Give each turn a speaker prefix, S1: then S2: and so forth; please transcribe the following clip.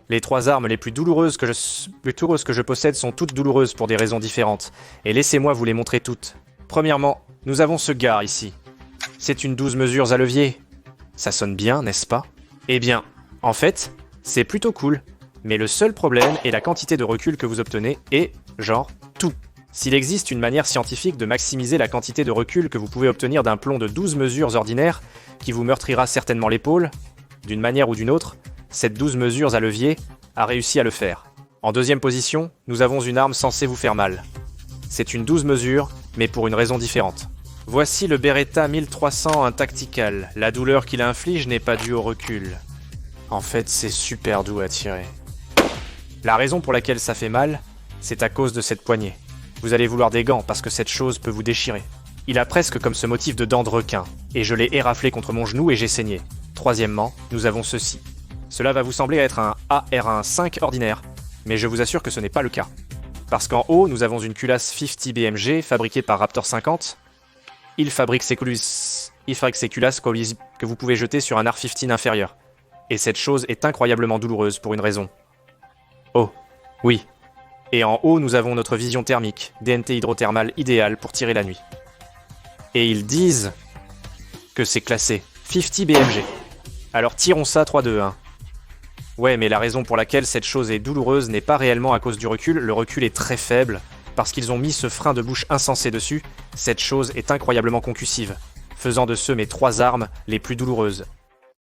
S1: Les 3 armes les plus douloureuses que je possède sont toutes douloureuses pour des raisons différentes, et laissez-moi vous les montrer toutes. Premièrement, nous avons ce gars ici. C'est une 12 mesures à levier. Ça sonne bien, n'est-ce pas? Eh bien, en fait, c'est plutôt cool. Mais le seul problème est la quantité de recul que vous obtenez et, genre, tout. S'il existe une manière scientifique de maximiser la quantité de recul que vous pouvez obtenir d'un plomb de 12 mesures ordinaire, qui vous meurtrira certainement l'épaule, d'une manière ou d'une autre, cette 12 mesures à levier a réussi à le faire. En deuxième position, nous avons une arme censée vous faire mal. C'est une 12 mesures, mais pour une raison différente. Voici le Beretta 1300, un tactical. La douleur qu'il inflige n'est pas due au recul. En fait, c'est super doux à tirer. La raison pour laquelle ça fait mal, c'est à cause de cette poignée. Vous allez vouloir des gants parce que cette chose peut vous déchirer. Il a presque comme ce motif de dents de requin, et je l'ai éraflé contre mon genou et j'ai saigné. Troisièmement, nous avons ceci. Cela va vous sembler être un AR-15 ordinaire, mais je vous assure que ce n'est pas le cas. Parce qu'en haut, nous avons une culasse 50 BMG fabriquée par Raptor 50. Il fabrique ces culasses que vous pouvez jeter sur un AR-15 inférieur. Et cette chose est incroyablement douloureuse pour une raison. Oh, oui. Et en haut, nous avons notre vision thermique, DNT hydrothermale idéale pour tirer la nuit. Et ils disent que c'est classé 50 BMG. Alors tirons ça 3-2-1. Ouais, mais la raison pour laquelle cette chose est douloureuse n'est pas réellement à cause du recul, le recul est très faible, parce qu'ils ont mis ce frein de bouche insensé dessus, cette chose est incroyablement concussive, faisant de ce mes 3 armes les plus douloureuses.